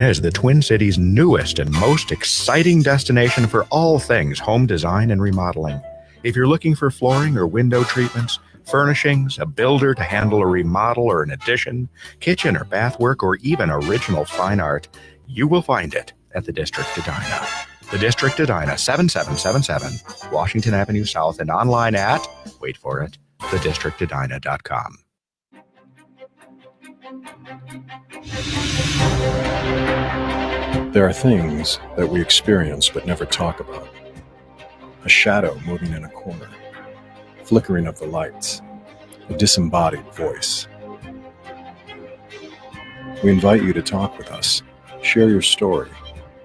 is the Twin Cities' newest and most exciting destination for all things home design and remodeling. If you're looking for flooring or window treatments, furnishings, a builder to handle a remodel or an addition, kitchen or bath work, or even original fine art, you will find it at the District Edina. The District Edina, 7777 Washington Avenue South, and online at, wait for it, thedistrictedina.com. There are things that we experience but never talk about. A shadow moving in a corner, flickering of the lights, a disembodied voice. We invite you to talk with us, share your story,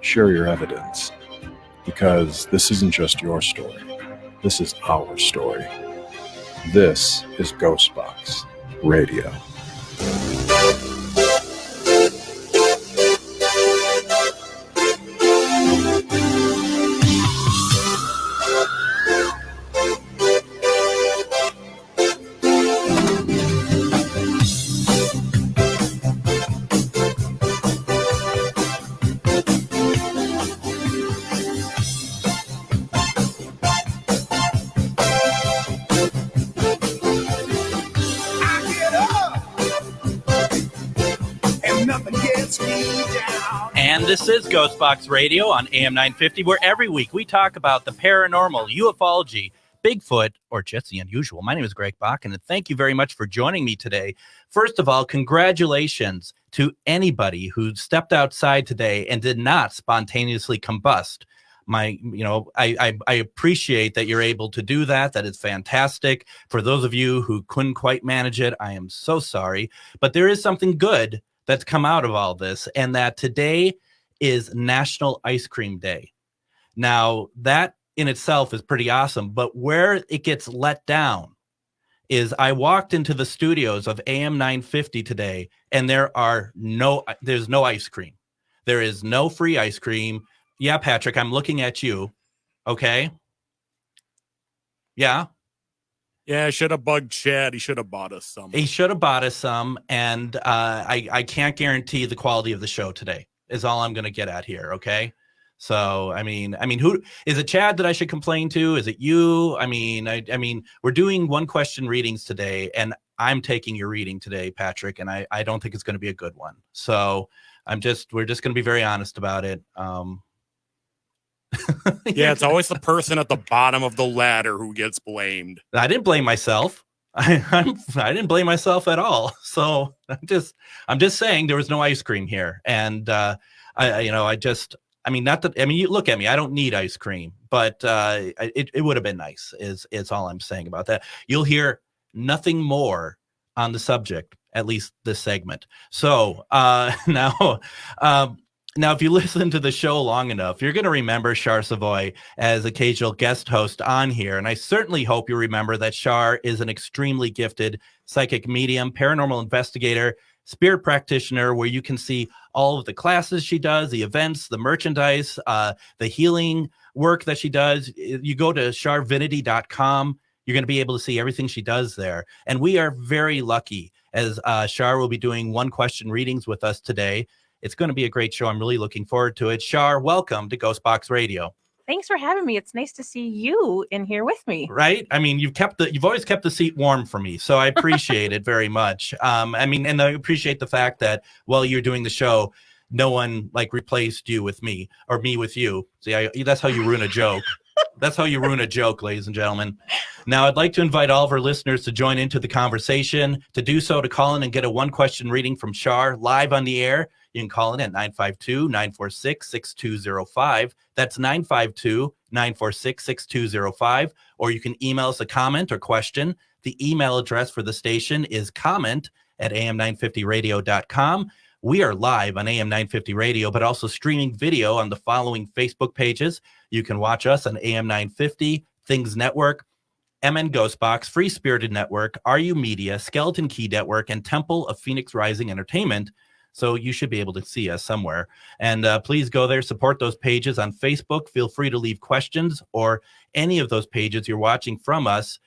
share your evidence, because this isn't just your story, this is our story. This is Ghostbox Radio. And this is Ghostbox Radio on AM 950, where every week we talk about the paranormal, ufology, Bigfoot, or just the unusual. My name is Greg Bakken, and thank you very much for joining me today. First of all, congratulations to anybody who stepped outside today and did not spontaneously combust. I appreciate that you're able to do that. That is fantastic. For those of you who couldn't quite manage it, I am so sorry. But there is something good that's come out of all this, and that today is National Ice Cream Day. Now, that in itself is pretty awesome, but where it gets let down is I walked into the studios of AM 950 today, and there's no ice cream. There is no free ice cream. Yeah, Patrick, I'm looking at you. Okay. Yeah. Yeah, I should have bugged Chad. He should have bought us some. And I can't guarantee the quality of the show today is all I'm going to get at here, okay? So, I mean, who is it? Chad that I should complain to? Is it you? I mean, we're doing one question readings today, and I'm taking your reading today, Patrick, and I don't think it's going to be a good one. So, we're just going to be very honest about it. Yeah, it's always the person at the bottom of the ladder who gets blamed. I didn't blame myself. I didn't blame myself at all. So I'm just saying there was no ice cream here, and you look at me. I don't need ice cream, but it would have been nice. Is all I'm saying about that. You'll hear nothing more on the subject, at least this segment. So Now, if you listen to the show long enough, you're going to remember Shar Savoy as occasional guest host on here. And I certainly hope you remember that Shar is an extremely gifted psychic medium, paranormal investigator, spirit practitioner, where you can see all of the classes she does, the events, the merchandise, the healing work that she does. You go to sharvinity.com. You're going to be able to see everything she does there. And we are very lucky, as Shar will be doing one question readings with us today. It's going to be a great show. I'm really looking forward to it. Shar, welcome to Ghostbox Radio. Thanks for having me. It's nice to see you in here with me. Right? I mean, you've always kept the seat warm for me, so I appreciate it very much. And I appreciate the fact that while you're doing the show, no one replaced you with me or me with you. See, that's how you ruin a joke. That's how you ruin a joke, ladies and gentlemen. Now, I'd like to invite all of our listeners to join into the conversation. To do so, to call in and get a one-question reading from Shar live on the air, you can call in at 952-946-6205. That's 952-946-6205. Or you can email us a comment or question. The email address for the station is comment@am950radio.com. We are live on AM 950 Radio, but also streaming video on the following Facebook pages. You can watch us on AM 950, Things Network, MN Ghostbox, Free Spirited Network, RU Media, Skeleton Key Network, and Temple of Phoenix Rising Entertainment. So you should be able to see us somewhere. And please go there, support those pages on Facebook. Feel free to leave questions or any of those pages you're watching from us.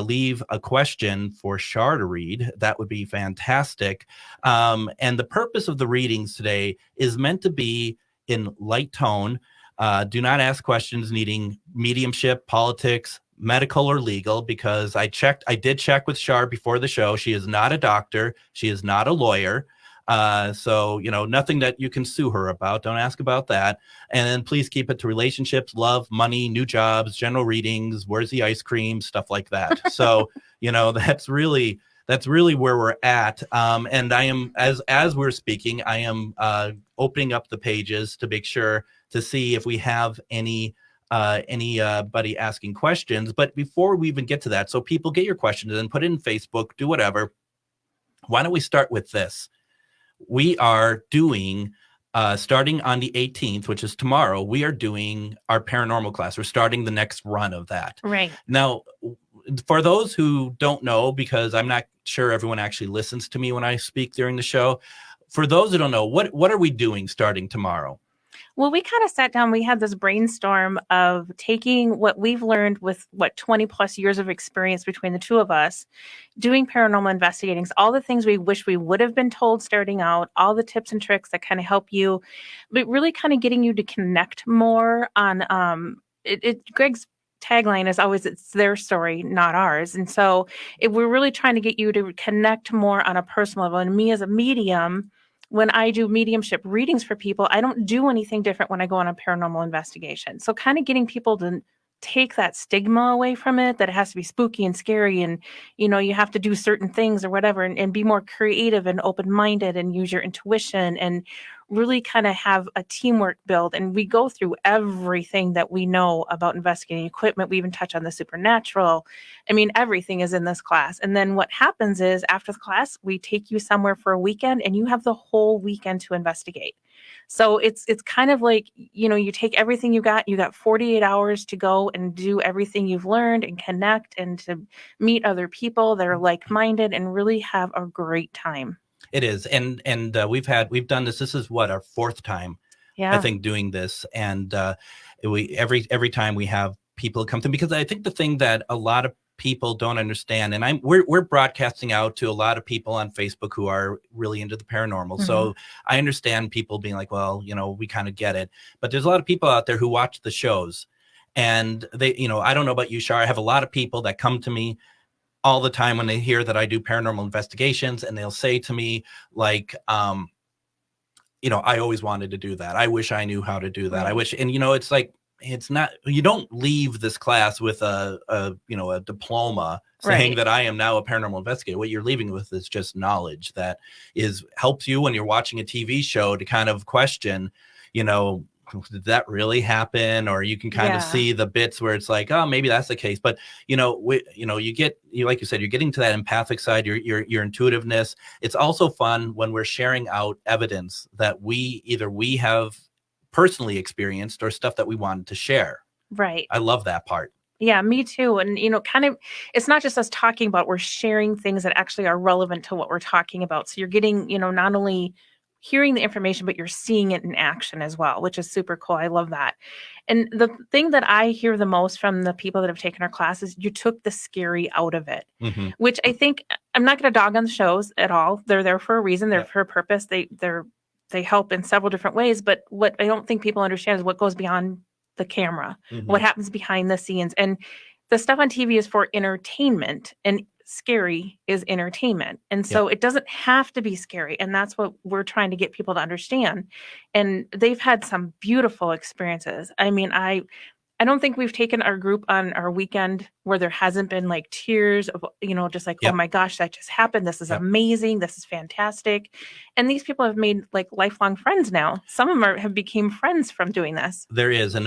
leave a question for Shar to read, that would be fantastic. And the purpose of the readings today is meant to be in light tone. Do not ask questions needing mediumship, politics, medical, or legal, because I did check with Shar before the show. She is not a doctor. She is not a lawyer. So, nothing that you can sue her about. Don't ask about that. And then please keep it to relationships, love, money, new jobs, general readings, where's the ice cream, stuff like that. So, that's really where we're at. And I am, as we're speaking, I am opening up the pages to make sure to see if we have anybody asking questions. But before we even get to that, so people get your questions and put it in Facebook, do whatever. Why don't we start with this? We are doing, starting on the 18th, which is tomorrow, we are doing our paranormal class. We're starting the next run of that. Right. Now, for those who don't know, because I'm not sure everyone actually listens to me when I speak during the show, for those who don't know, what are we doing starting tomorrow? Well, we kind of sat down, we had this brainstorm of taking what we've learned with 20 plus years of experience between the two of us, doing paranormal investigating, all the things we wish we would have been told starting out, all the tips and tricks that kind of help you, but really kind of getting you to connect more on, Greg's tagline is always, it's their story, not ours. And so we're really trying to get you to connect more on a personal level. And me as a medium, when I do mediumship readings for people, I don't do anything different when I go on a paranormal investigation. So kind of getting people to take that stigma away from it, that it has to be spooky and scary and, you have to do certain things or whatever, and be more creative and open-minded and use your intuition and really kind of have a teamwork build. And we go through everything that we know about investigating equipment. We even touch on the supernatural. I mean, everything is in this class. And then what happens is after the class, we take you somewhere for a weekend and you have the whole weekend to investigate. So it's kind of like, you take everything you got 48 hours to go and do everything you've learned and connect and to meet other people that are like-minded and really have a great time. It is. And we've done this. This is what, our fourth time, Yeah. I think, doing this. And we every time we have people come through, because I think the thing that a lot of people don't understand, and we're broadcasting out to a lot of people on Facebook who are really into the paranormal. Mm-hmm. So I understand people being like, well, we kind of get it. But there's a lot of people out there who watch the shows, and they, I don't know about you, Shar. I have a lot of people that come to me all the time when they hear that I do paranormal investigations, and they'll say to me like, I always wanted to do that. I wish I knew how to do that. Right. I wish, and it's like, it's not, you don't leave this class with a diploma saying that I am now a paranormal investigator. What you're leaving with is just knowledge that helps you when you're watching a TV show to kind of question, did that really happen? Or you can kind of see the bits where it's like, oh, maybe that's the case. But, like you said, you're getting to that empathic side, your intuitiveness. It's also fun when we're sharing out evidence that we have personally experienced or stuff that we wanted to share. Right. I love that part. Yeah, me too. And, kind of, it's not just us talking about, we're sharing things that actually are relevant to what we're talking about. So you're getting, not only hearing the information, but you're seeing it in action as well, which is super cool. I love that. And the thing that I hear the most from the people that have taken our class is you took the scary out of it, mm-hmm. which I think, I'm not going to dog on the shows at all. They're there for a reason. They're for a purpose. They help in several different ways. But what I don't think people understand is what goes beyond the camera, mm-hmm. what happens behind the scenes. And the stuff on TV is for entertainment, and scary is entertainment. And so it doesn't have to be scary. And that's what we're trying to get people to understand. And they've had some beautiful experiences. I mean, I don't think we've taken our group on our weekend where there hasn't been like tears of, just like, oh my gosh, that just happened. This is amazing. This is fantastic. And these people have made like lifelong friends now. Some of them have become friends from doing this. There is. And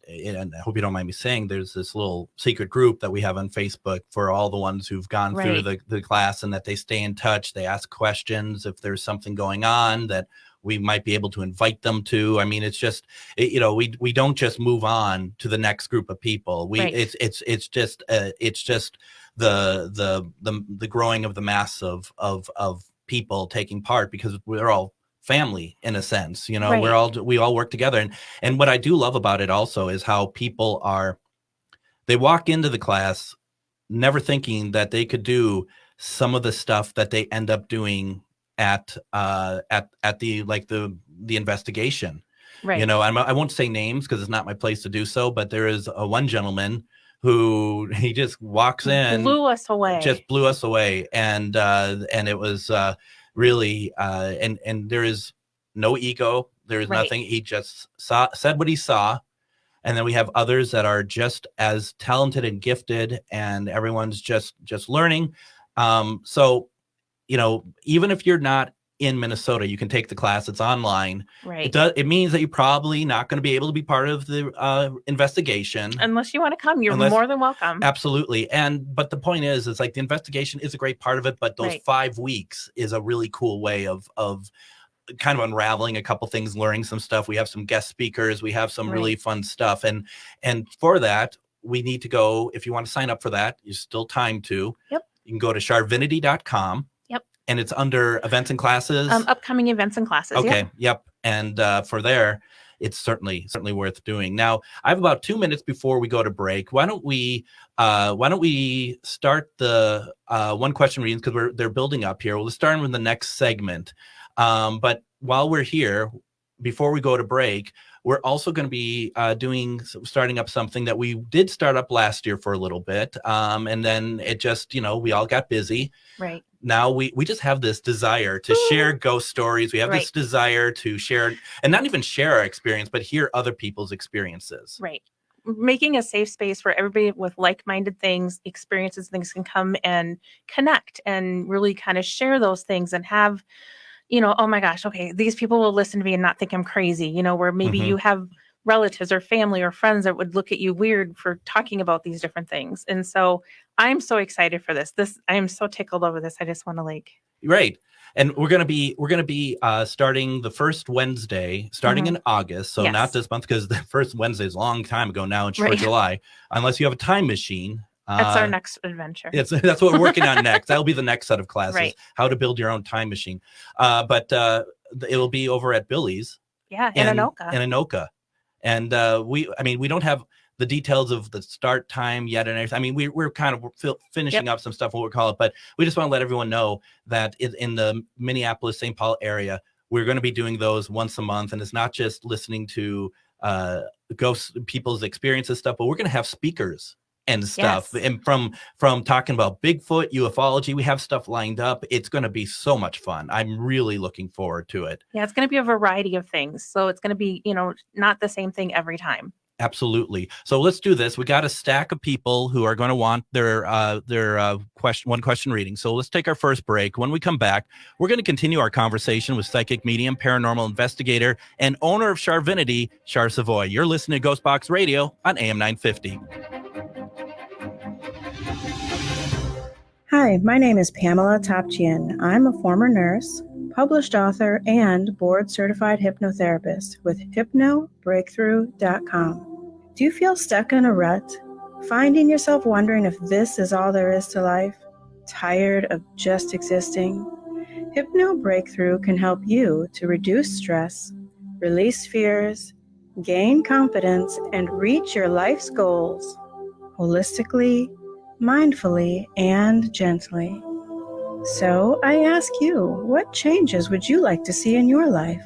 and I hope you don't mind me saying, there's this little secret group that we have on Facebook for all the ones who've gone through the class, and that they stay in touch. They ask questions if there's something going on that we might be able to invite them to. I mean, it's just, we don't just move on to the next group of people. It's just the growing of the mass of people taking part, because we're all family in a sense, we all work together. And what I do love about it also is how people they walk into the class never thinking that they could do some of the stuff that they end up doing at the investigation. Right. You know, I won't say names because it's not my place to do so, but there is one gentleman who he just walks in, blew us away, and it was really and there is no ego, there is nothing. He just said what he saw. And then we have others that are just as talented and gifted, and everyone's just learning. So, you know, even if you're not in Minnesota, you can take the class. It's online. Right. It means that you're probably not going to be able to be part of the investigation. Unless you want to come, you're more than welcome. Absolutely. But the point is like the investigation is a great part of it, but those 5 weeks is a really cool way of kind of unraveling a couple things, learning some stuff. We have some guest speakers. We have some really fun stuff. And for that, we need to go, if you want to sign up for that, there's still time to. Yep. You can go to charvinity.com. Yep. And it's under events and classes. Upcoming events and classes. Okay. Yep. And for there, it's certainly worth doing. Now, I have about 2 minutes before we go to break. Why don't we start the one question readings, because they're building up here. We'll start with the next segment. But while we're here, before we go to break, we're also going to be starting up something that we did start up last year for a little bit. And then it just, we all got busy. Right. Now we just have this desire to share ghost stories. We have this desire to share, and not even share our experience, but hear other people's experiences. Right. Making a safe space where everybody with like-minded experiences can come and connect and really kind of share those things and have, oh my gosh, okay, these people will listen to me and not think I'm crazy, where maybe you have relatives or family or friends that would look at you weird for talking about these different things. And so I'm so excited for this. I am so tickled over this. I just want to Right. And we're going to be starting the first Wednesday, starting in August. So not this month, because the first Wednesday is a long time ago now. It's short July, unless you have a time machine. That's our next adventure. That's what we're working on next. That'll be the next set of classes, how to build your own time machine. But it'll be over at Billy's. Yeah, in Anoka. And we don't have the details of the start time yet and everything. I mean, we're kind of finishing up some stuff, what we call it, but we just want to let everyone know that in the Minneapolis, St. Paul area, we're going to be doing those once a month. And it's not just listening to ghost people's experiences stuff, but we're going to have speakers and stuff. And from talking about Bigfoot, ufology, we have stuff lined up. It's going to be so much fun. I'm really looking forward to it. Yeah, it's going to be a variety of things. So it's going to be, not the same thing every time. Absolutely. So let's do this. We got a stack of people who are going to want their one question reading. So let's take our first break. When we come back, we're going to continue our conversation with psychic medium, paranormal investigator, and owner of Charvinity, Char Savoy. You're listening to Ghostbox Radio on AM 950. Hi, my name is Pamela Topchian. I'm a former nurse, published author, and board-certified hypnotherapist with hypnobreakthrough.com. Do you feel stuck in a rut? Finding yourself wondering if this is all there is to life? Tired of just existing? Hypno Breakthrough can help you to reduce stress, release fears, gain confidence, and reach your life's goals holistically, mindfully, and gently. So I ask you, what changes would you like to see in your life?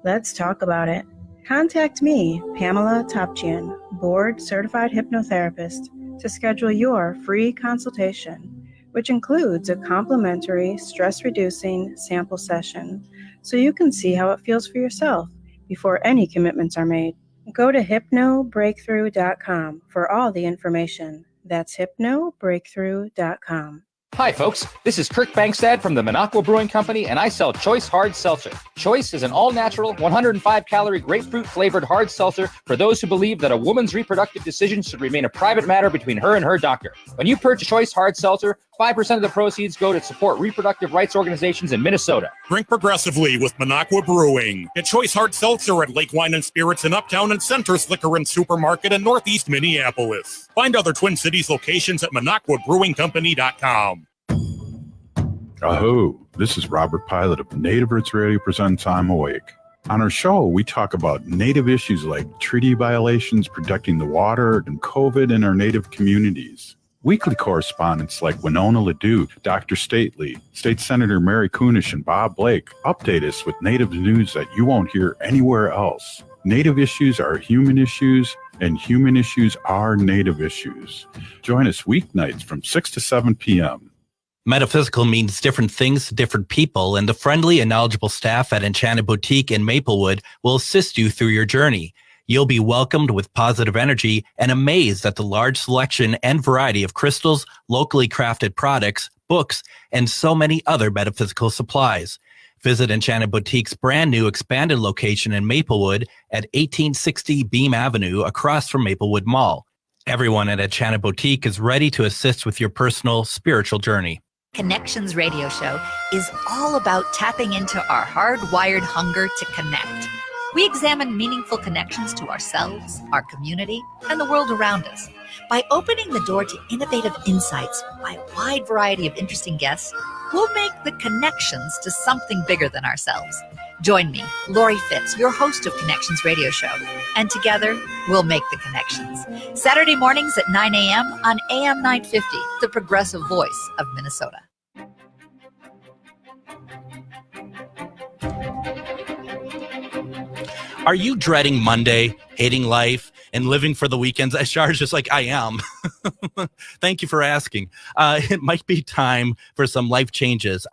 Let's talk about it. Contact me, Pamela Topchian, board-certified hypnotherapist, to schedule your free consultation, which includes a complimentary stress-reducing sample session, so you can see how it feels for yourself before any commitments are made. Go to hypnobreakthrough.com for all the information. That's hypnobreakthrough.com. Hi, folks. This is Kirk Bankstad from the Minocqua Brewing Company, and I sell Choice Hard Seltzer. Choice is an all-natural, 105-calorie grapefruit-flavored hard seltzer for those who believe that a woman's reproductive decisions should remain a private matter between her and her doctor. When you purchase Choice Hard Seltzer, 5% of the proceeds go to support reproductive rights organizations in Minnesota. Drink progressively with Minocqua Brewing. Get Choice Hard Seltzer at Lake Wine and Spirits in Uptown and Center's Liquor and Supermarket in Northeast Minneapolis. Find other Twin Cities locations at MinocquaBrewingCompany.com. Aho, this is Robert Pilot of Native Roots Radio presents I'm Awake. On our show, we talk about Native issues like treaty violations, protecting the water, and COVID in our Native communities. Weekly correspondents like Winona LaDue, Dr. Stately, State Senator Mary Kunesh, and Bob Blake update us with Native news that you won't hear anywhere else. Native issues are human issues, and human issues are Native issues. Join us weeknights from 6 to 7 p.m. Metaphysical means different things to different people, and the friendly and knowledgeable staff at Enchanted Boutique in Maplewood will assist you through your journey. You'll be welcomed with positive energy and amazed at the large selection and variety of crystals, locally crafted products, books, and so many other metaphysical supplies. Visit Enchanted Boutique's brand new expanded location in Maplewood at 1860 Beam Avenue across from Maplewood Mall. Everyone at Enchanted Boutique is ready to assist with your personal spiritual journey. Connections Radio Show is all about tapping into our hardwired hunger to connect. We examine meaningful connections to ourselves, our community, and the world around us. By opening the door to innovative insights by a wide variety of interesting guests, we'll make the connections to something bigger than ourselves. Join me, Lori Fitz, your host of Connections Radio Show, and together we'll make the connections. Saturday mornings at 9 a.m. on AM 950, the progressive voice of Minnesota. Are you dreading Monday, hating life, and living for the weekends? Char's just like, I am. Thank you for asking. It might be time for some life changes.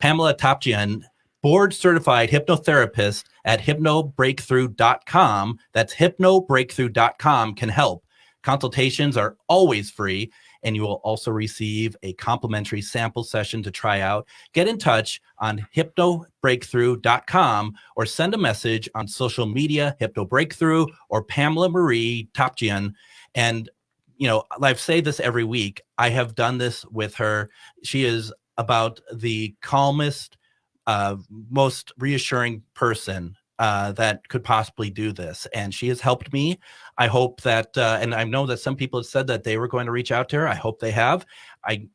Pamela Topjian, board-certified hypnotherapist at hypnobreakthrough.com, that's hypnobreakthrough.com, can help. Consultations are always free, and you will also receive a complimentary sample session to try out. Get in touch on hypnobreakthrough.com or send a message on social media, Hypno Breakthrough or Pamela Marie Topjian. And, you know, I say this every week. I have done this with her. She is about the calmest, most reassuring person that could possibly do this. And she has helped me. I hope that, and I know that some people have said that they were going to reach out to her. I hope they have. I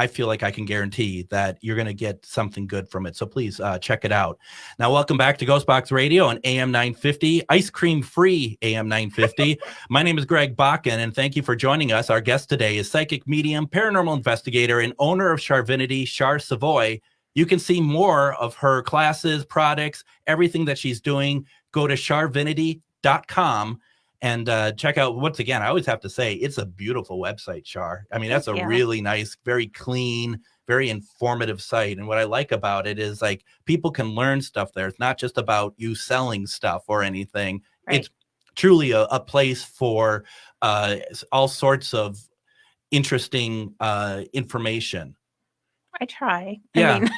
feel like I can guarantee that you're going to get something good from it. So please check it out. Now, welcome back to Ghostbox Radio on AM 950, ice cream free AM 950. My name is Greg Bakken, and thank you for joining us. Our guest today is psychic medium, paranormal investigator, and owner of Charvinity, Char Savoy. You can see more of her classes, products, everything that she's doing. Go to charvinity.com and check out, once again, I always have to say, it's a beautiful website, Char. I mean, that's a really nice, very clean, very informative site. And what I like about it is, like, people can learn stuff there. It's not just about you selling stuff or anything. Right. It's truly a place for all sorts of interesting information. I try. Yeah. I mean,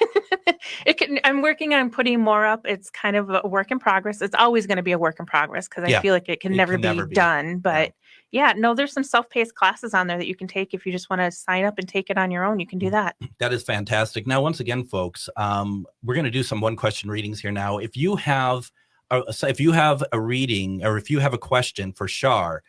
I'm working on putting more up. It's kind of a work in progress. It's always going to be a work in progress because I feel like it can never be done. But there's some self-paced classes on there that you can take if you just want to sign up and take it on your own. You can do that. That is fantastic. Now, once again, folks, we're going to do some one-question readings here now. If you have a reading or if you have a question for Char,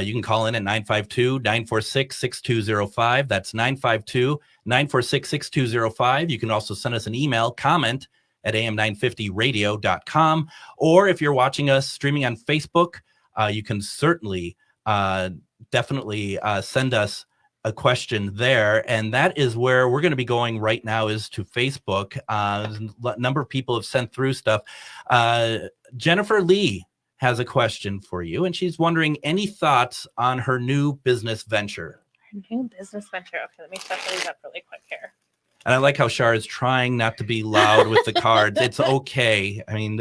you can call in at 952-946-6205. That's 952-946-6205. You can also send us an email, comment at am950radio.com. Or if you're watching us streaming on Facebook, you can certainly definitely send us a question there. And that is where we're going to be going right now, is to Facebook. A number of people have sent through stuff. Jennifer Lee has a question for you, and she's wondering any thoughts on her new business venture. Her new business venture. Okay, let me set these up really quick here. And I like how Char is trying not to be loud with the cards. It's okay. I mean,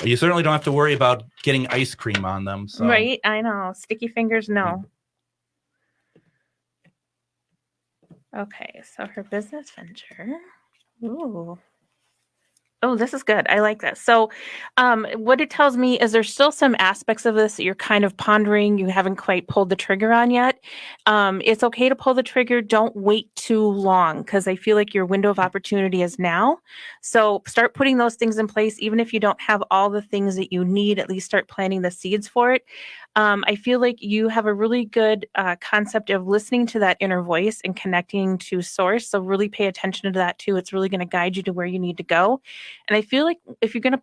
you certainly don't have to worry about getting ice cream on them. So. Right, I know. Sticky fingers, no. Okay, so her business venture. Ooh. Oh, this is good. I like this. So what it tells me is there's still some aspects of this that you're kind of pondering. You haven't quite pulled the trigger on yet. It's okay to pull the trigger. Don't wait too long, because I feel like your window of opportunity is now. So start putting those things in place. Even if you don't have all the things that you need, at least start planting the seeds for it. I feel like you have a really good concept of listening to that inner voice and connecting to source. So really pay attention to that too. It's really going to guide you to where you need to go. And I feel like if you're going to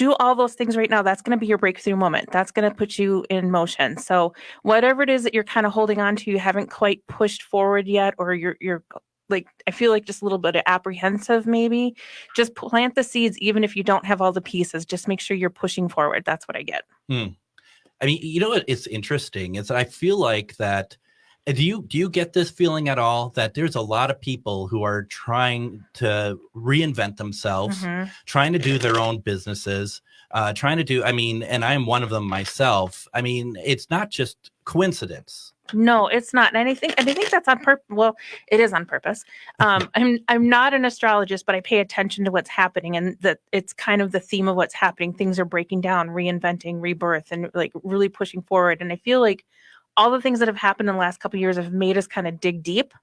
do all those things right now. That's going to be your breakthrough moment. That's going to put you in motion. So whatever it is that you're kind of holding on to, you haven't quite pushed forward yet, or you're like, I feel like just a little bit of apprehensive, maybe just plant the seeds. Even if you don't have all the pieces, just make sure you're pushing forward. That's what I get. I mean, you know what? It's interesting is that I feel like that. Do you get this feeling at all that there's a lot of people who are trying to reinvent themselves, trying to do their own businesses, trying to do, I mean, and I'm one of them myself. I mean, it's not just coincidence. No, it's not. And I think that's on purpose. Well, it is on purpose. I'm not an astrologist, but I pay attention to what's happening, and that it's kind of the theme of what's happening. Things are breaking down, reinventing, rebirth, and like really pushing forward. And I feel like all the things that have happened in the last couple of years have made us kind of dig deep,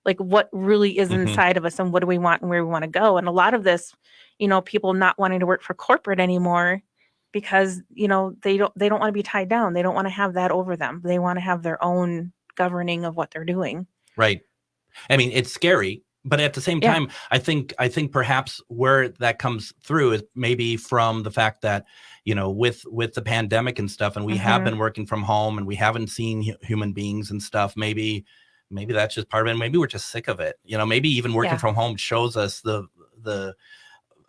like what really is inside of us and what do we want and where we want to go. And a lot of this, people not wanting to work for corporate anymore, because they don't want to be tied down. They don't want to have that over them. They want to have their own governing of what they're doing. Right. I mean, it's scary, but at the same time, I think perhaps where that comes through is maybe from the fact that, with the pandemic and stuff, and we have been working from home and we haven't seen human beings and stuff. Maybe that's just part of it. Maybe we're just sick of it. Maybe even working from home shows us the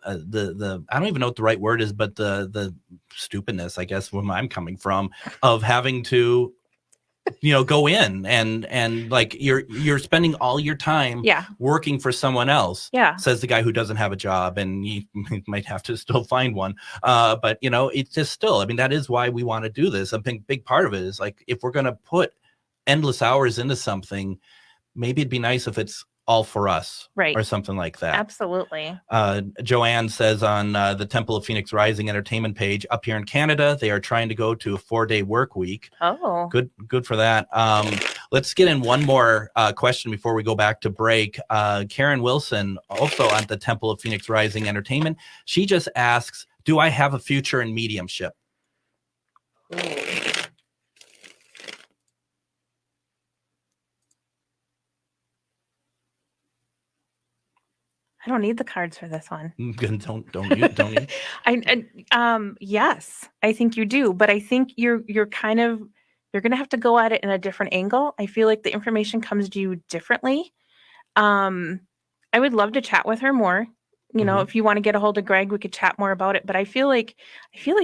I don't even know what the right word is, but the stupidness, I guess, where I'm coming from, of having to, go in and like you're spending all your time working for someone else. Says the guy who doesn't have a job, and he might have to still find one. But it's just still, I mean, that is why we want to do this. A big part of it is like, if we're going to put endless hours into something, maybe it'd be nice if it's all for us, right, or something like that. Absolutely. Joanne says on the Temple of Phoenix Rising entertainment page, up here in Canada, they are trying to go to a 4-day work week. Oh, good for that. Let's get in one more question before we go back to break. Karen Wilson, also on the Temple of Phoenix Rising entertainment, she just asks, do I have a future in mediumship? I don't need the cards for this one. Don't you? Yes, I think you do, but I think you're going to have to go at it in a different angle. I feel like the information comes to you differently. I would love to chat with her more. If you want to get a hold of Greg, we could chat more about it. But I feel like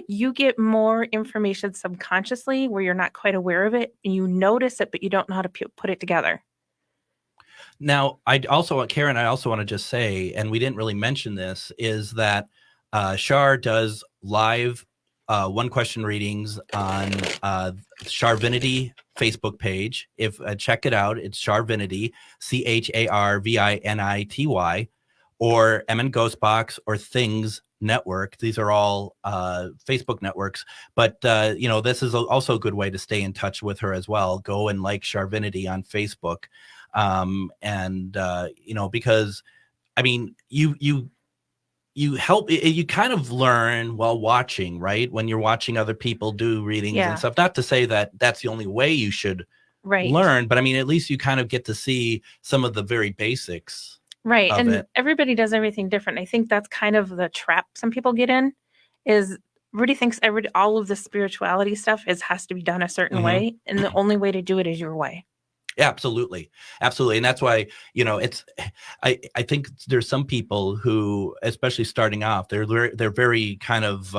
you get more information subconsciously where you're not quite aware of it, and you notice it, but you don't know how to put it together. Now, Karen, I also want to just say, and we didn't really mention this, is that Char does live one question readings on Charvinity Facebook page. If check it out, it's Charvinity, CHARVINITY, or MN Ghostbox or Things Network. These are all Facebook networks, but this is also a good way to stay in touch with her as well. Go and like Charvinity on Facebook. Because I mean, you help, you kind of learn while watching, right? When you're watching other people do readings and stuff, not to say that that's the only way you should learn, but I mean, at least you kind of get to see some of the very basics. Right. And everybody does everything different. I think that's kind of the trap some people get in, is everybody thinks all of the spirituality stuff has to be done a certain way. And the only way to do it is your way. Absolutely. And that's why, I think there's some people who, especially starting off, they're very kind of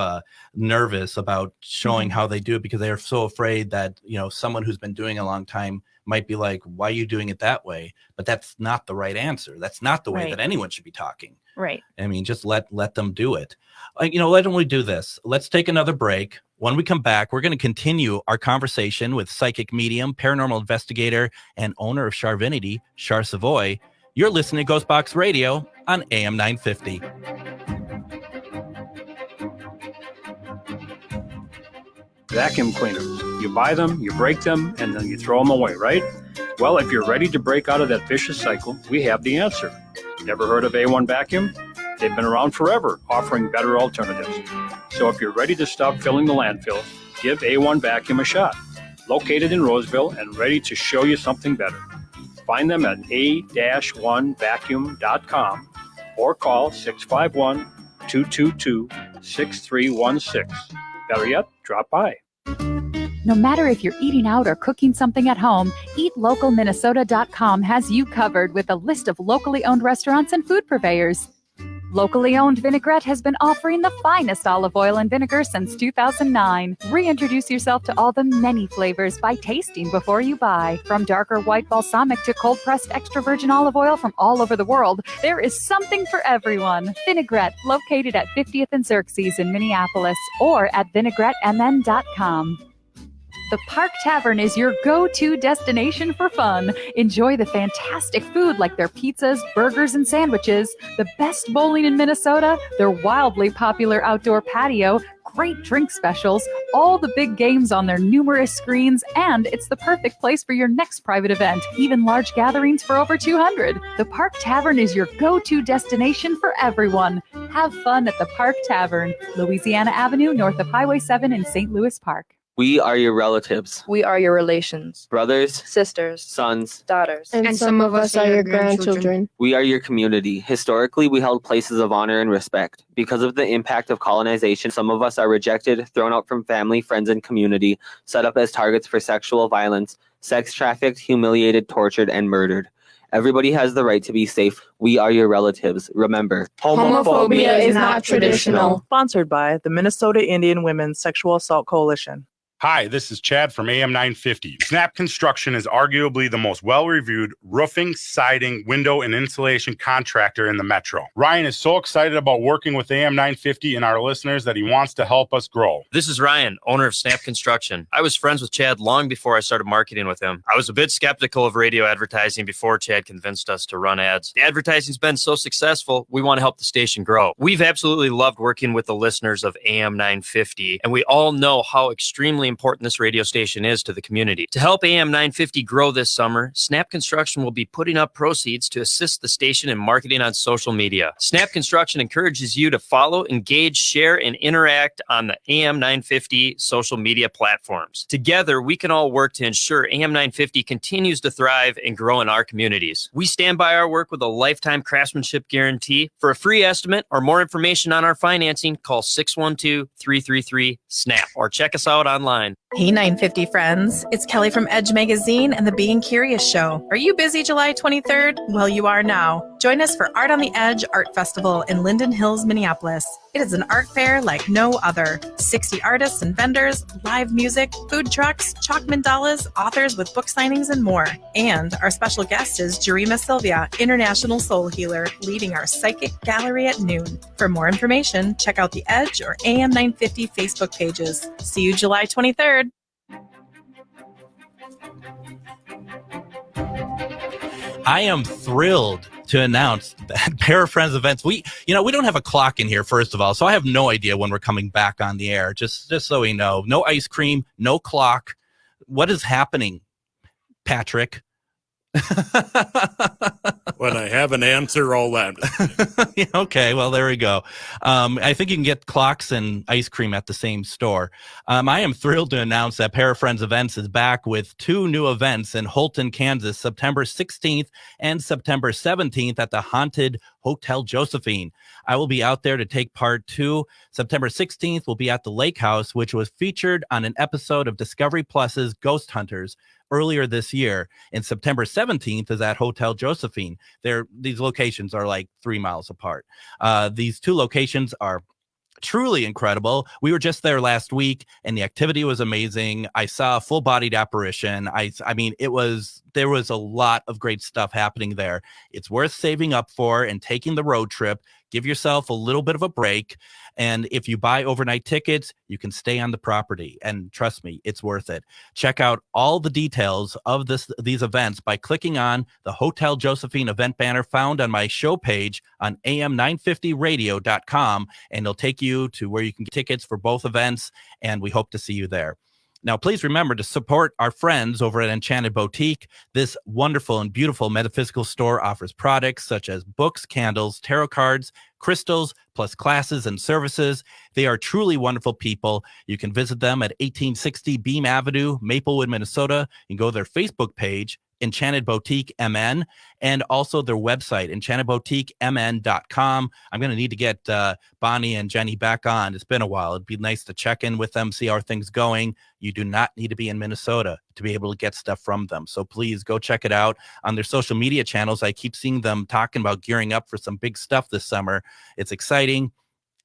nervous about showing how they do it, because they're so afraid that, someone who's been doing it a long time might be like, why are you doing it that way? But that's not the right answer. That's not the way that anyone should be talking. Right. I mean, just let them do it. Why don't we do this? Let's take another break. When we come back, we're going to continue our conversation with psychic medium, paranormal investigator, and owner of Charvinity, Char Savoy. You're listening to Ghostbox Radio on AM 950. Vacuum cleaners. You buy them, you break them, and then you throw them away, right? Well, if you're ready to break out of that vicious cycle, we have the answer. Never heard of A1 Vacuum? They've been around forever, offering better alternatives. So if you're ready to stop filling the landfill, give A1 Vacuum a shot. Located in Roseville and ready to show you something better. Find them at a-1vacuum.com or call 651-2 222-6316. Better yet, drop by. No matter if you're eating out or cooking something at home, eatlocalminnesota.com has you covered with a list of locally owned restaurants and food purveyors. Locally owned Vinaigrette has been offering the finest olive oil and vinegar since 2009. Reintroduce yourself to all the many flavors by tasting before you buy. From darker white balsamic to cold-pressed extra virgin olive oil from all over the world, there is something for everyone. Vinaigrette, located at 50th and Xerxes in Minneapolis, or at vinaigrettemn.com. The Park Tavern is your go-to destination for fun. Enjoy the fantastic food like their pizzas, burgers, and sandwiches, the best bowling in Minnesota, their wildly popular outdoor patio, great drink specials, all the big games on their numerous screens, and it's the perfect place for your next private event, even large gatherings for over 200. The Park Tavern is your go-to destination for everyone. Have fun at the Park Tavern, Louisiana Avenue, north of Highway 7 in St. Louis Park. We are your relatives. We are your relations. Brothers. Sisters. Sons. Daughters. And some of us are your grandchildren. We are your community. Historically, we held places of honor and respect. Because of the impact of colonization, some of us are rejected, thrown out from family, friends, and community, set up as targets for sexual violence, sex trafficked, humiliated, tortured, and murdered. Everybody has the right to be safe. We are your relatives. Remember, homophobia is not traditional. Sponsored by the Minnesota Indian Women's Sexual Assault Coalition. Hi, this is Chad from AM 950. Snap Construction is arguably the most well-reviewed roofing, siding, window, and insulation contractor in the metro. Ryan is so excited about working with AM 950 and our listeners that he wants to help us grow. This is Ryan, owner of Snap Construction. I was friends with Chad long before I started marketing with him. I was a bit skeptical of radio advertising before Chad convinced us to run ads. The advertising's been so successful, we want to help the station grow. We've absolutely loved working with the listeners of AM 950, and we all know how extremely important this radio station is to the community. To help AM 950 grow this summer, Snap Construction will be putting up proceeds to assist the station in marketing on social media. Snap Construction encourages you to follow, engage, share, and interact on the AM 950 social media platforms. Together, we can all work to ensure AM 950 continues to thrive and grow in our communities. We stand by our work with a lifetime craftsmanship guarantee. For a free estimate or more information on our financing, call 612-333-SNAP or check us out online. Hey 950 friends, it's Kelly from Edge Magazine and the Being Curious Show. Are you busy July 23rd? Well, you are now. Join us for Art on the Edge Art Festival in Linden Hills, Minneapolis. It is an art fair like no other. 60 artists and vendors, live music, food trucks, chalk mandalas, authors with book signings, and more. And our special guest is Jerima Sylvia, international soul healer, leading our psychic gallery at noon. For more information, check out the Edge or AM 950 Facebook pages. See you July 23rd. I am thrilled to announce that Pair of Friends events. We don't have a clock in here, first of all, so I have no idea when we're coming back on the air. Just so we know, no ice cream, no clock. What is happening, Patrick? When I have an answer, I'll let it. Okay, well, there we go. I think you can get clocks and ice cream at the same store. I am thrilled to announce that Pair of Friends Events is back with 2 new events in Holton, Kansas, September 16th and September 17th at the Haunted Hotel Josephine. I will be out there to take part too. September 16th will be at the Lake House, which was featured on an episode of Discovery Plus's Ghost Hunters earlier this year. And September 17th is at Hotel Josephine. These locations are like 3 miles apart. These 2 locations are truly incredible. We were just there last week and the activity was amazing. I saw a full-bodied apparition. I mean, there was a lot of great stuff happening there. It's worth saving up for and taking the road trip. Give yourself a little bit of a break. And if you buy overnight tickets, you can stay on the property. And trust me, it's worth it. Check out all the details of these events by clicking on the Hotel Josephine event banner found on my show page on am950radio.com. And it'll take you to where you can get tickets for both events. And we hope to see you there. Now, please remember to support our friends over at Enchanted Boutique. This wonderful and beautiful metaphysical store offers products such as books, candles, tarot cards, crystals, plus classes and services. They are truly wonderful people. You can visit them at 1860 Beam Avenue, Maplewood, Minnesota. You can go to their Facebook page, Enchanted Boutique MN, and also their website, enchantedboutiquemn.com. I'm going to need to get Bonnie and Jenny back on. It's been a while. It'd be nice to check in with them, see how things going. You do not need to be in Minnesota to be able to get stuff from them. So please go check it out on their social media channels. I keep seeing them talking about gearing up for some big stuff this summer. It's exciting.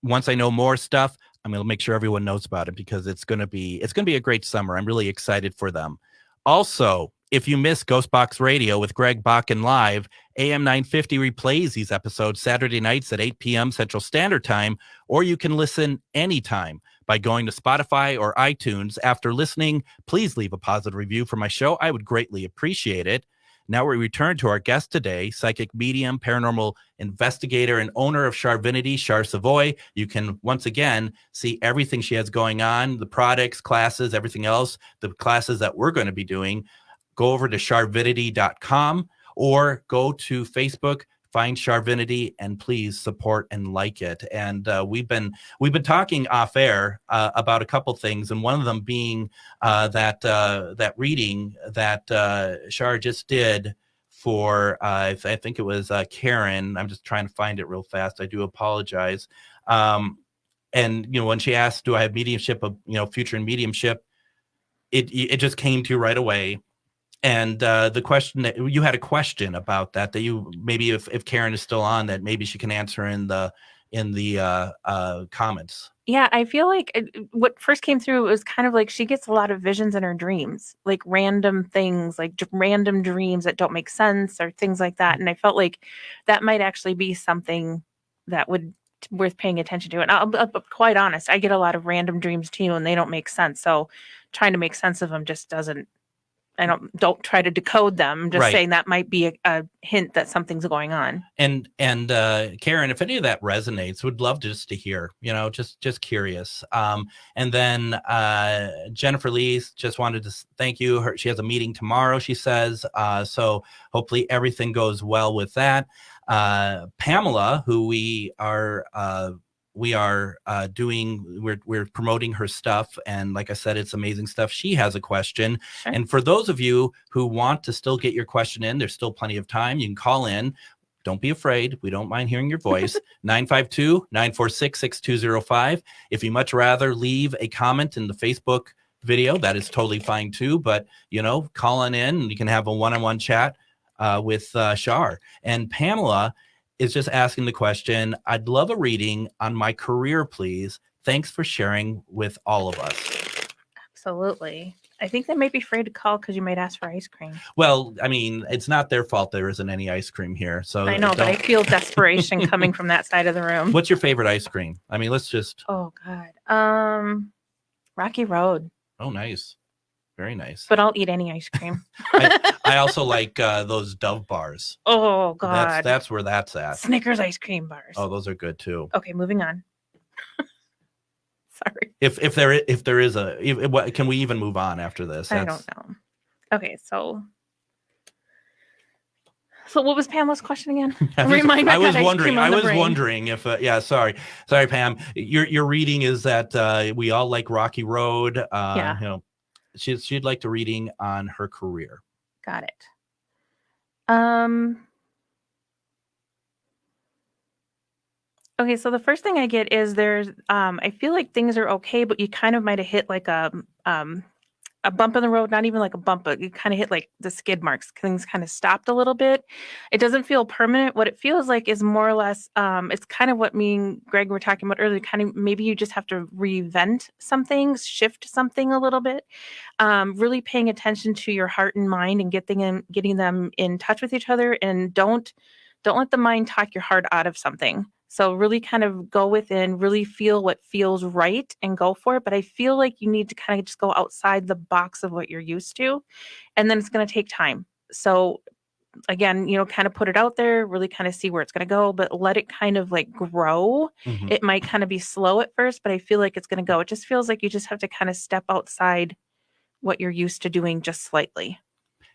Once I know more stuff, I'm going to make sure everyone knows about it because it's going to be a great summer. I'm really excited for them. Also, if you miss Ghostbox Radio with Greg Bakken Live, AM 950 replays these episodes Saturday nights at 8 p.m. Central Standard Time, or you can listen anytime by going to Spotify or iTunes. After listening, please leave a positive review for my show. I would greatly appreciate it. Now we return to our guest today, psychic medium, paranormal investigator, and owner of Charvinity, Char Savoy. You can, once again, see everything she has going on, the products, classes, everything else, the classes that we're going to be doing. Go over to charvinity.com or go to Facebook, find Charvinity, and please support and like it. And we've been talking off air about a couple things, and one of them being that reading that Char just did for I think it was Karen. I'm just trying to find it real fast. I do apologize. And when she asked, "Do I have mediumship? Future in mediumship?" It just came to you right away. And the question that you had a question about that you maybe if Karen is still on, that maybe she can answer in the comments. Yeah, I feel like what first came through was kind of like she gets a lot of visions in her dreams, like random things, like random dreams that don't make sense or things like that. And I felt like that might actually be something that would worth paying attention to. And I'll be quite honest, I get a lot of random dreams too, and they don't make sense. So trying to make sense of them just doesn't. I don't try to decode them. I'm just saying that might be a hint that something's going on. And Karen, if any of that resonates, would love just to hear, just curious. And then Jennifer Lee just wanted to thank you. She has a meeting tomorrow, she says. So hopefully everything goes well with that. Pamela, who we're promoting her stuff, and like I said, it's amazing stuff. She has a question. Sure. And for those of you who want to still get your question in, there's still plenty of time. You can call in. Don't be afraid. We don't mind hearing your voice. 952-946-6205. If you much rather leave a comment in the Facebook video, that is totally fine too. But call on in and you can have a one-on-one chat with Char. And Pamela is just asking the question, "I'd love a reading on my career, please. Thanks for sharing with all of us." Absolutely. I think they might be afraid to call because you might ask for ice cream. Well, I mean, it's not their fault there isn't any ice cream here. So I know, but I feel desperation coming from that side of the room. What's your favorite ice cream? I mean, let's just. Oh, God. Rocky Road. Oh, nice. Very nice. But I'll eat any ice cream. I also like those Dove bars. Oh, God. That's where that's at. Snickers ice cream bars. Oh, those are good too. Okay, moving on. Sorry. If there is can we even move on after this? I don't know. Okay, so what was Pamela's question again? I was wondering if sorry Pam, your reading is that we all like Rocky Road. She'd like to reading on her career. Got it. Okay, so the first thing I get is there's I feel like things are okay, but you kind of might have hit like a bump in the road, not even like a bump, but you kind of hit like the skid marks. Things kind of stopped a little bit. It doesn't feel permanent. What it feels like is more or less, it's kind of what me and Greg were talking about earlier, kind of maybe you just have to reinvent some things, shift something a little bit, really paying attention to your heart and mind and getting them in touch with each other, and don't let the mind talk your heart out of something. So really kind of go within, really feel what feels right and go for it. But I feel like you need to kind of just go outside the box of what you're used to. And then it's going to take time. So again, kind of put it out there, really kind of see where it's going to go, but let it kind of like grow. Mm-hmm. It might kind of be slow at first, but I feel like it's going to go. It just feels like you just have to kind of step outside what you're used to doing just slightly.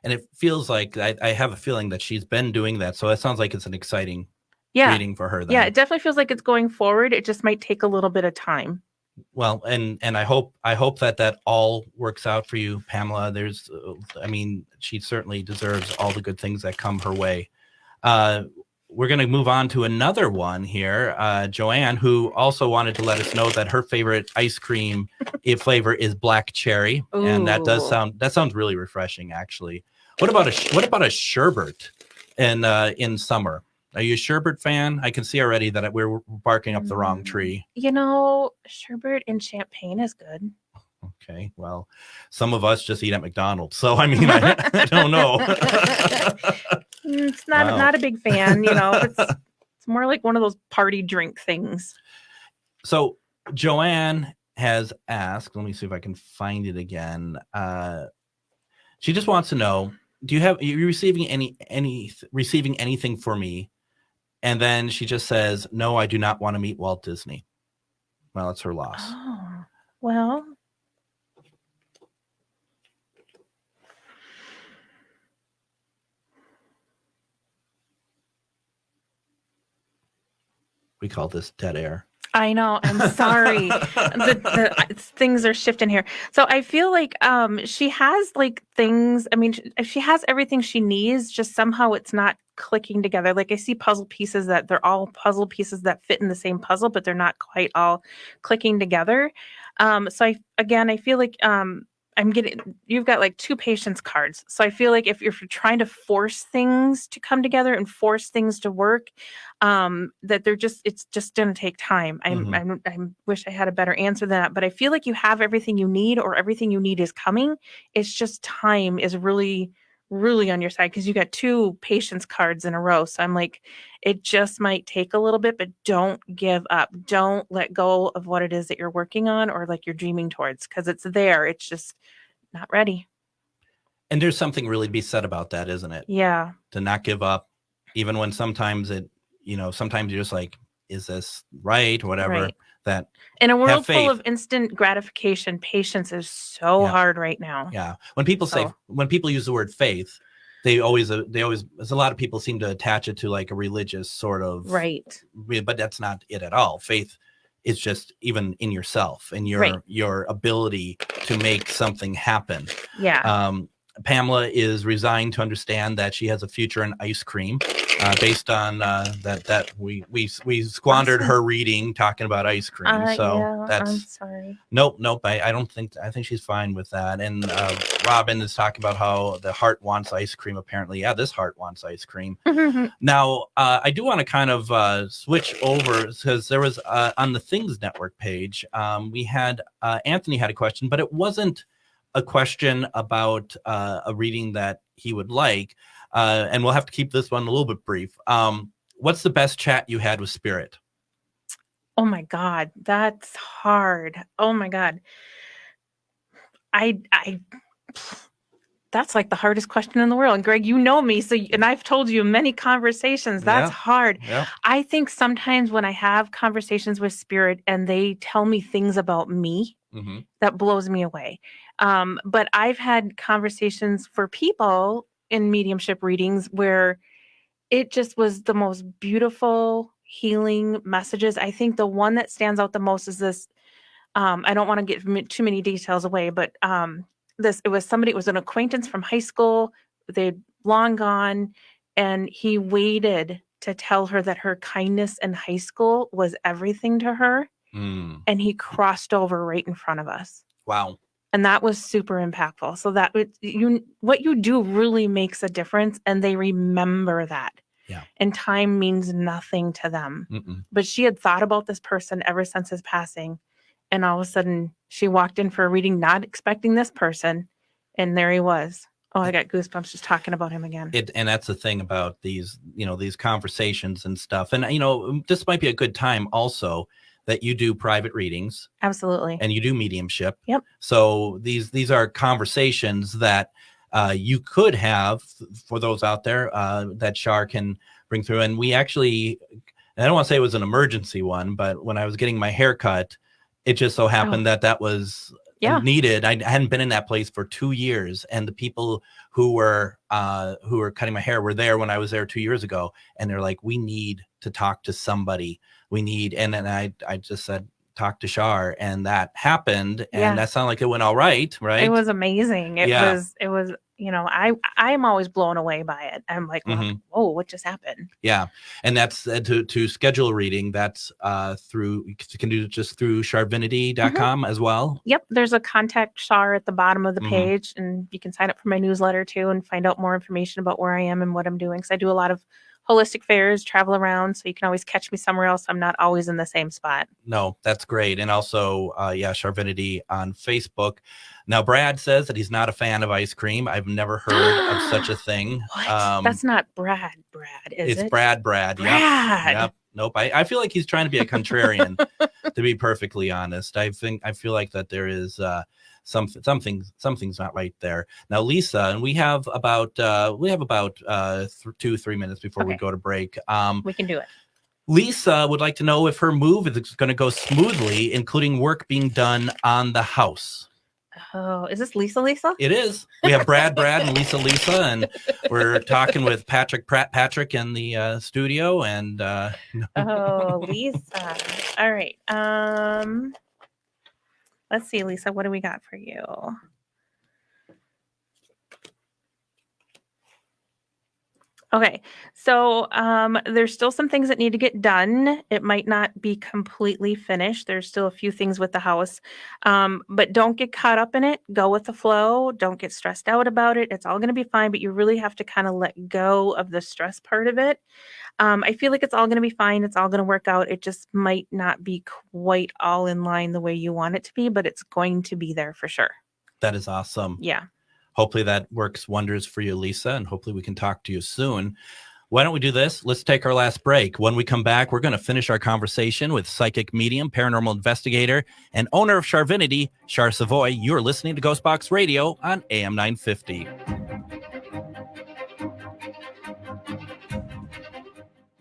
And it feels like I have a feeling that she's been doing that. So it sounds like it's an exciting reading for her then. Yeah, it definitely feels like it's going forward. It just might take a little bit of time. Well, and I hope that all works out for you, Pamela. There's, I mean, she certainly deserves all the good things that come her way. We're going to move on to another one here. Joanne, who also wanted to let us know that her favorite ice cream flavor is black cherry, and that sounds really refreshing, actually. What about a sherbet in summer? Are you a sherbet fan? I can see already that we're barking up the wrong tree. Sherbet and champagne is good. Okay, well, some of us just eat at McDonald's, so I mean, I don't know. It's not a big fan, It's more like one of those party drink things. So Joanne has asked. Let me see if I can find it again. She just wants to know: are you receiving anything for me? And then she just says, "No, I do not want to meet Walt Disney." Well, it's her loss. Oh, well. We call this dead air. I know. I'm sorry. the things are shifting here. So I feel like she has like things. I mean, she has everything she needs. Just somehow it's not clicking together. Like I see puzzle pieces that they're all puzzle pieces that fit in the same puzzle, but they're not quite all clicking together. So I feel like you've got like 2 patience cards. So I feel like if you're trying to force things to come together and force things to work, that it's just going to take time. I wish I had a better answer than that, but I feel like you have everything you need, or everything you need is coming. It's just time is really, really on your side, because you got 2 patience cards in a row. So I'm like, it just might take a little bit, but don't give up. Don't let go of what it is that you're working on, or like you're dreaming towards, because it's there. It's just not ready. And there's something really to be said about that, isn't it? Yeah. To not give up, even when sometimes sometimes you're just like, is this right? Whatever. Right. That in a world full of instant gratification, patience is so hard right now. Yeah. When people use the word faith, they always, there's a lot of people seem to attach it to like a religious sort of, right. But that's not it at all. Faith is just even in yourself and your ability to make something happen. Yeah. Pamela is resigned to understand that she has a future in ice cream, based on that we squandered her reading talking about ice cream. So that's I'm sorry. Nope. I think she's fine with that. And Robin is talking about how the heart wants ice cream. Apparently, this heart wants ice cream. Now, I do want to kind of switch over, because there was on the Things Network page, we had Anthony had a question, but it wasn't a question about a reading that he would like, and we'll have to keep this one a little bit brief. What's the best chat you had with Spirit? Oh my God, that's hard. Oh my God. That's like the hardest question in the world. And Greg, you know me, and I've told you many conversations, that's hard. Yeah. I think sometimes when I have conversations with Spirit and they tell me things about me, that blows me away. But I've had conversations for people in mediumship readings where it just was the most beautiful healing messages. I think the one that stands out the most is this. I don't want to get too many details away, but it was an acquaintance from high school. They'd long gone, and he waited to tell her that her kindness in high school was everything to her. And he crossed over right in front of us. Wow. And that was super impactful. So what you do really makes a difference, and they remember that. Yeah. And time means nothing to them. But she had thought about this person ever since his passing. And all of a sudden she walked in for a reading, not expecting this person. And there he was. Oh, I got goosebumps just talking about him again. And that's the thing about these conversations and stuff. And, this might be a good time also that you do private readings. Absolutely. And you do mediumship. Yep. So these are conversations that you could have for those out there that Shar can bring through. And we actually, I don't want to say it was an emergency one, but when I was getting my hair cut, it just so happened that was needed. I hadn't been in that place for 2 years, and the people who were cutting my hair were there when I was there 2 years ago, and they're like, "We need to talk to somebody. We need," and then I just said, talk to Shar, and that happened, and Yeah. that sounded like it went all right, right? It was amazing. It Yeah. was, I'm always blown away by it. I'm like, Mhm. whoa, what just happened? Yeah, and that's to schedule a reading. That's through you can do it just through Sharvinity.com as well. Yep, there's a contact Shar at the bottom of the Mhm. page, and you can sign up for my newsletter too and find out more information about where I am and what I'm doing. Because I do a lot of holistic fairs, travel around, so you can always catch me somewhere else. I'm not always in the same spot. No, that's great. And also, Sharvinity on Facebook. Now, Brad says that he's not a fan of ice cream. I've never heard of such a thing. What? That's not Brad, is it's it? Brad. Brad. Yep. Nope. I feel like he's trying to be a contrarian, to be perfectly honest. I feel like that there is something's not right there. Now, Lisa, and we have about 2-3 minutes before we go to break. We can do it. Lisa would like to know if her move is going to go smoothly, including work being done on the house. Oh, is this Lisa? It is. We have Brad, and Lisa, and we're talking with Patrick in the studio. And oh, Lisa. All right. Let's see, Lisa. What do we got for you? Okay, so there's still some things that need to get done. It might not be completely finished. There's still a few things with the house, but don't get caught up in it. Go with the flow. Don't get stressed out about it. It's all going to be fine, but you really have to kind of let go of the stress part of it. I feel like it's all going to be fine. It's all going to work out. It just might not be quite all in line the way you want it to be, but it's going to be there for sure. that is awesome. Yeah. Hopefully that works wonders for you, Lisa, and hopefully we can talk to you soon. Why don't we do this? Let's take our last break. When we come back, we're going to finish our conversation with psychic medium, paranormal investigator, and owner of Sharvinity, Shar Savoy. You're listening to Ghostbox Radio on AM 950.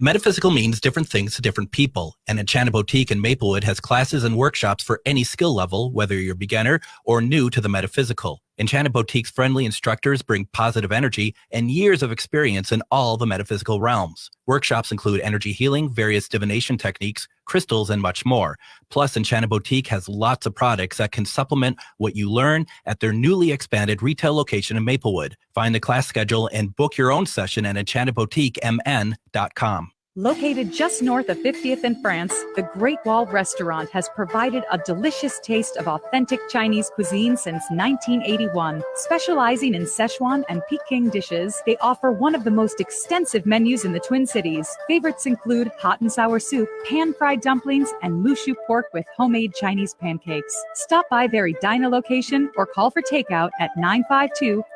Metaphysical means different things to different people, and Enchanted Boutique in Maplewood has classes and workshops for any skill level, whether you're beginner or new to the metaphysical. Enchanted Boutique's friendly instructors bring positive energy and years of experience in all the metaphysical realms. Workshops include energy healing, various divination techniques, crystals, and much more. Plus, Enchanted Boutique has lots of products that can supplement what you learn at their newly expanded retail location in Maplewood. Find the class schedule and book your own session at enchantedboutiquemn.com. Located just north of 50th in France, the Great Wall Restaurant has provided a delicious taste of authentic Chinese cuisine since 1981. Specializing in Szechuan and Peking dishes, they offer one of the most extensive menus in the Twin Cities. Favorites include hot and sour soup, pan-fried dumplings, and mushu pork with homemade Chinese pancakes. Stop by their Edina location or call for takeout at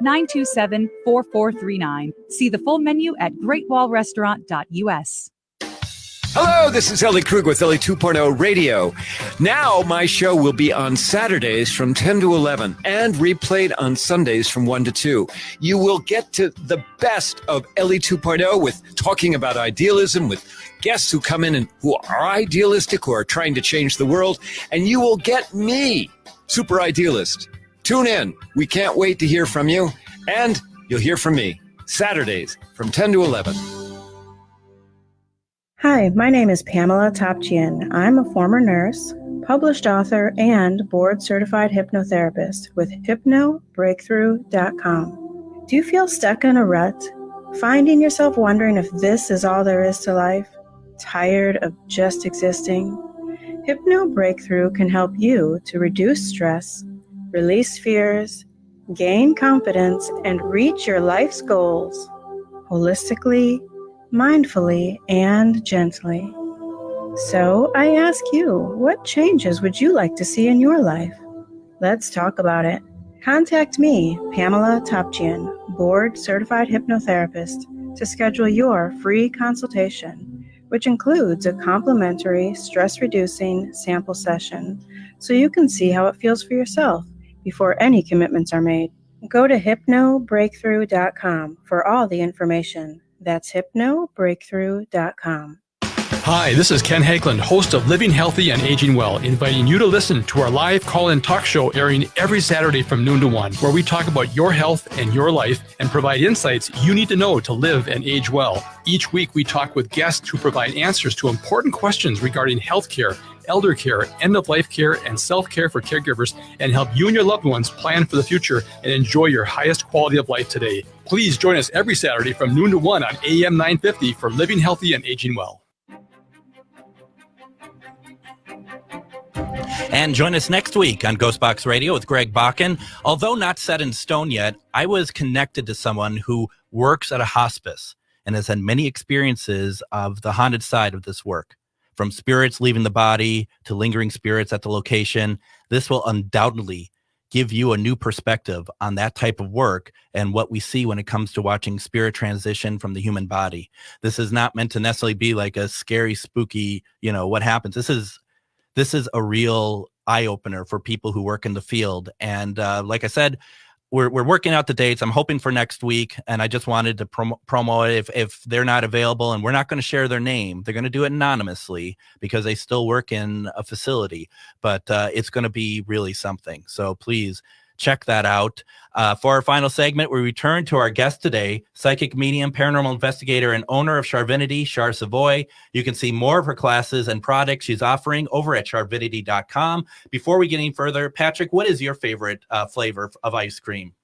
952-927-4439. See the full menu at greatwallrestaurant.us. Hello, this is Ellie Krug with Ellie 2.0 Radio. Now my show will be on Saturdays from 10 to 11 and replayed on Sundays from 1 to 2. You will get to the best of Ellie 2.0 with talking about idealism, with guests who come in and who are idealistic, who are trying to change the world, and you will get me, Super Idealist. Tune in. We can't wait to hear from you, and you'll hear from me Saturdays from 10 to 11. Hi, my name is Pamela Topchian. I'm a former nurse, published author, and board-certified hypnotherapist with hypnobreakthrough.com. Do you feel stuck in a rut? Finding yourself wondering if this is all there is to life? Tired of just existing? Hypno Breakthrough can help you to reduce stress, release fears, gain confidence, and reach your life's goals holistically, mindfully, and gently. So I ask you, what changes would you like to see in your life? Let's talk about it. Contact me, Pamela Topchian, board-certified hypnotherapist, to schedule your free consultation, which includes a complimentary stress-reducing sample session, so you can see how it feels for yourself before any commitments are made. Go to hypnobreakthrough.com for all the information. That's hypnobreakthrough.com. Hi, this is Ken Hageland, host of Living Healthy and Aging Well, inviting you to listen to our live call-in talk show airing every Saturday from noon to 1, where we talk about your health and your life and provide insights you need to know to live and age well. Each week, we talk with guests who provide answers to important questions regarding healthcare, elder care, end-of-life care, and self-care for caregivers, and help you and your loved ones plan for the future and enjoy your highest quality of life today. Please join us every Saturday from noon to 1 on AM 950 for Living Healthy and Aging Well. And join us next week on Ghostbox Radio with Greg Bakken. Although not set in stone yet, I was connected to someone who works at a hospice and has had many experiences of the haunted side of this work. From spirits leaving the body to lingering spirits at the location, this will undoubtedly give you a new perspective on that type of work and what we see when it comes to watching spirit transition from the human body. This is not meant to necessarily be like a scary, spooky, what happens. This is a real eye-opener for people who work in the field. And like I said, we're working out the dates. I'm hoping for next week, and I just wanted to promo it. If they're not available, and we're not going to share their name, they're going to do it anonymously because they still work in a facility. But it's going to be really something. So please check that out. For our final segment, we return to our guest today, psychic medium, paranormal investigator, and owner of Charvinity, Char Savoy. You can see more of her classes and products she's offering over at charvinity.com. Before we get any further, Patrick, what is your favorite flavor of ice cream?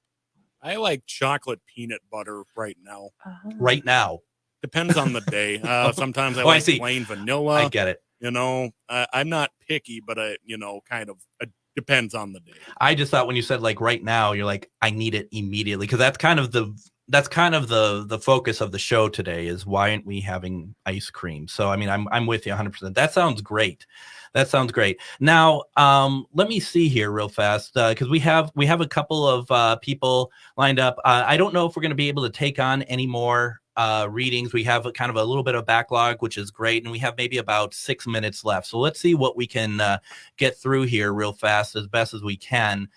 I like chocolate peanut butter right now. Right now? Depends on the day. Sometimes I like plain vanilla. I get it. I'm not picky, but kind of depends on the day. I just thought when you said like right now, you're like, I need it immediately, because that's kind of the focus of the show today is why aren't we having ice cream? So I mean, I'm with you 100%. That sounds great. Now, let me see here real fast because we have a couple of people lined up. I don't know if we're going to be able to take on any more readings. We have a kind of a little bit of backlog, which is great, and we have maybe about 6 minutes left. So let's see what we can get through here real fast as best as we can.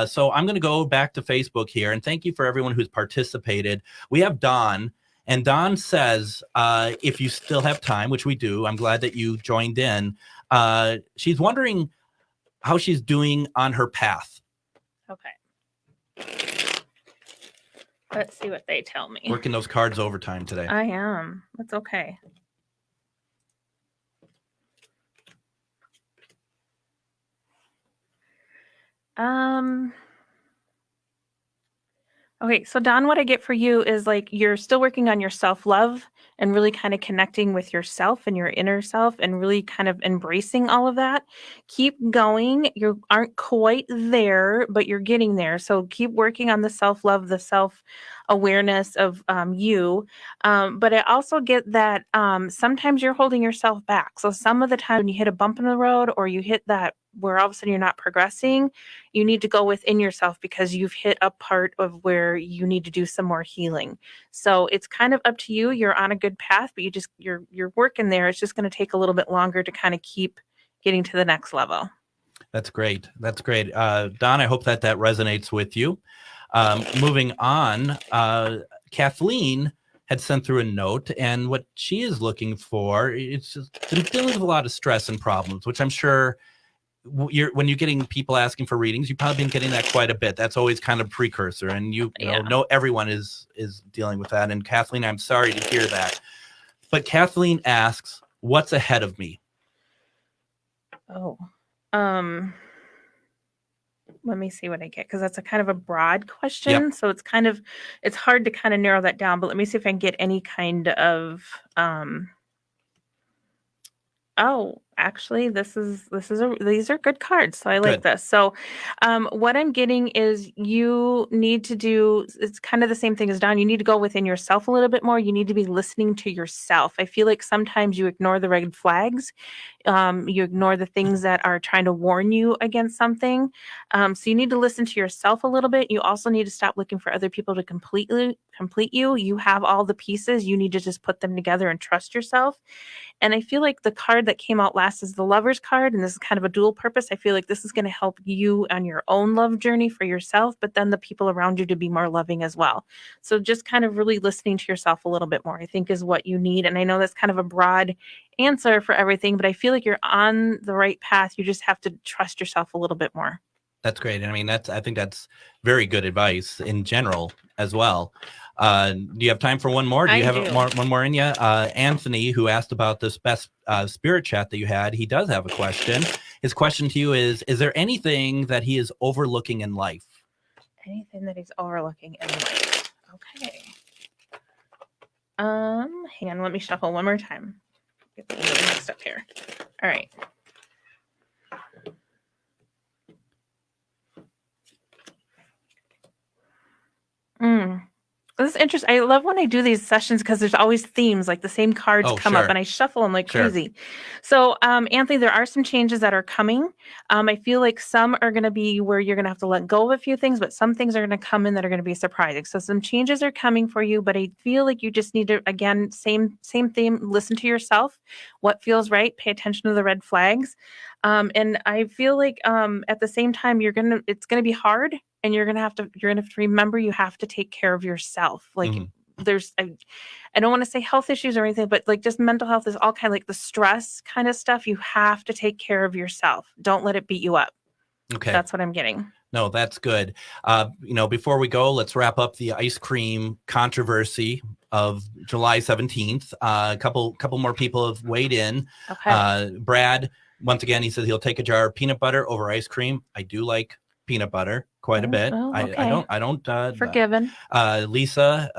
So I'm going to go back to Facebook here, and thank you for everyone who's participated. We have Dawn, and Dawn says, if you still have time, which we do, I'm glad that you joined in. She's wondering how she's doing on her path. Okay. Let's see what they tell me. Working those cards overtime today. I am. That's okay. Okay, so Don, what I get for you is like you're still working on your self-love and really kind of connecting with yourself and your inner self and really kind of embracing all of that. Keep going. You aren't quite there, but you're getting there. So keep working on the self-love, the self-awareness of you. But I also get that sometimes you're holding yourself back. So some of the time when you hit a bump in the road or you hit that where all of a sudden you're not progressing, you need to go within yourself because you've hit a part of where you need to do some more healing. So it's kind of up to you. You're on a good path, but you're working there. It's just going to take a little bit longer to kind of keep getting to the next level. That's great. Don, I hope that resonates with you. Moving on, Kathleen had sent through a note, and what she is looking for, it's just been dealing with a lot of stress and problems, which I'm sure when you're getting people asking for readings, you've probably been getting that quite a bit. That's always kind of precursor, and you know everyone is dealing with that. And Kathleen, I'm sorry to hear that. But Kathleen asks, what's ahead of me? Oh, let me see what I get, because that's a kind of a broad question. Yep. So it's hard to kind of narrow that down, but let me see if I can get any kind of, actually, these are good cards. So I like this. So what I'm getting is you need to do, it's kind of the same thing as Don. You need to go within yourself a little bit more. You need to be listening to yourself. I feel like sometimes you ignore the red flags. You ignore the things that are trying to warn you against something. So you need to listen to yourself a little bit. You also need to stop looking for other people to complete you. You have all the pieces. You need to just put them together and trust yourself. And I feel like the card that came out last is the Lover's card, and this is kind of a dual purpose. I feel like this is going to help you on your own love journey for yourself, but then the people around you to be more loving as well. So just kind of really listening to yourself a little bit more, I think, is what you need. And I know that's kind of a broad answer for everything, but I feel like you're on the right path. You just have to trust yourself a little bit more. That's great. And I mean, I think that's very good advice in general as well. Do you have time for one more? Do you have one more in you? Anthony, who asked about this best spirit chat that you had, he does have a question. His question to you is there anything that he is overlooking in life? Anything that he's overlooking in life. Okay. Hang on, let me shuffle one more time. Get the mixed up here. All right. This is interesting. I love when I do these sessions because there's always themes, like the same cards come up and I shuffle them like crazy. So, Anthony, there are some changes that are coming. I feel like some are going to be where you're going to have to let go of a few things, but some things are going to come in that are going to be surprising. So some changes are coming for you, but I feel like you just need to, again, same theme, listen to yourself, what feels right, pay attention to the red flags. And I feel like at the same time, it's going to be hard. And you're gonna have to remember you have to take care of yourself. Like there's, I don't want to say health issues or anything, but like just mental health is all kind of like the stress kind of stuff. You have to take care of yourself. Don't let it beat you up. Okay, that's what I'm getting. No, that's good. Before we go, let's wrap up the ice cream controversy of July 17th. A couple more people have weighed in. Okay. Brad, once again, he says he'll take a jar of peanut butter over ice cream. I do like peanut butter quite a bit. Well, okay. I don't forgiven. Lisa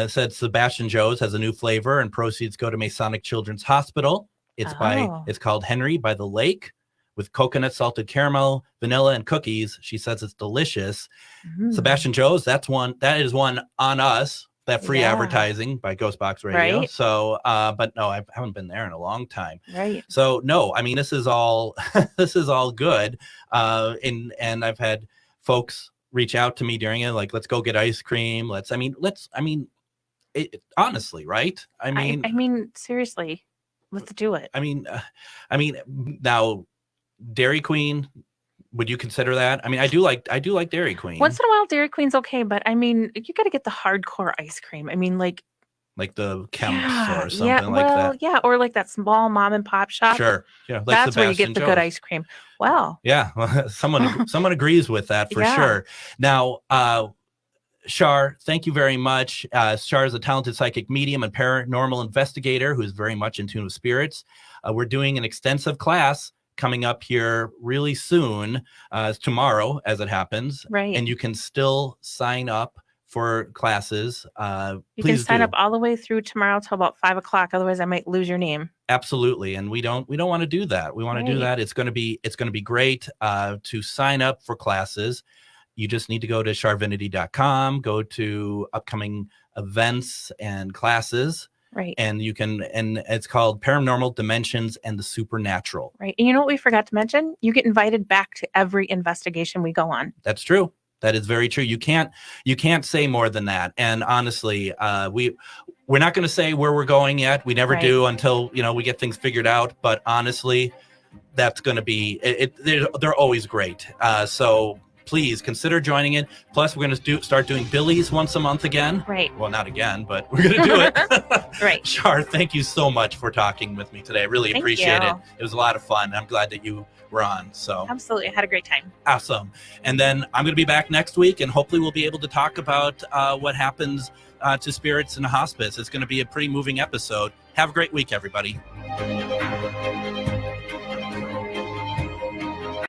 said Sebastian Joe's has a new flavor and proceeds go to Masonic Children's Hospital. It's called Henry by the Lake with coconut, salted caramel, vanilla, and cookies. She says it's delicious. Sebastian Joe's, that is one on us. That free advertising by Ghostbox Radio. Right. So, but no, I haven't been there in a long time. Right. So no, I mean, this is all good. And I've had folks reach out to me during it, like, let's go get ice cream. Honestly, right? I mean, seriously, let's do it. I mean, now Dairy Queen, would you consider that? I mean, I do like Dairy Queen. Once in a while, Dairy Queen's okay, but I mean, you got to get the hardcore ice cream. I mean, like the Kemps or something like that. Yeah, or like that small mom and pop shop. Sure, yeah, like that's Sebastian where you get the Joe's. good ice cream. Well, yeah, someone agrees with that for sure. Now, Shar, thank you very much. Shar is a talented psychic medium and paranormal investigator who is very much in tune with spirits. We're doing an extensive class coming up here really soon, tomorrow as it happens. Right. And you can still sign up for classes. You can sign up all the way through tomorrow till about 5:00. Otherwise I might lose your name. Absolutely. And we don't want to do that. We want to do that. It's going to be great to sign up for classes. You just need to go to sharvinity.com, go to upcoming events and classes. Right. And it's called Paranormal Dimensions and the Supernatural. Right. And you know what we forgot to mention? You get invited back to every investigation we go on. That's true. That is very true. You can't say more than that. And honestly, we're not going to say where we're going yet. We never do until, we get things figured out. But honestly, that's going to be they're always great. So please consider joining it. Plus, we're going to start doing Billy's once a month again. Right. Well, not again, but we're going to do it. Right. Shar, thank you so much for talking with me today. I really appreciate it. It was a lot of fun. I'm glad that you were on. So absolutely. I had a great time. Awesome. And then I'm going to be back next week, and hopefully we'll be able to talk about what happens to spirits in a hospice. It's going to be a pretty moving episode. Have a great week, everybody.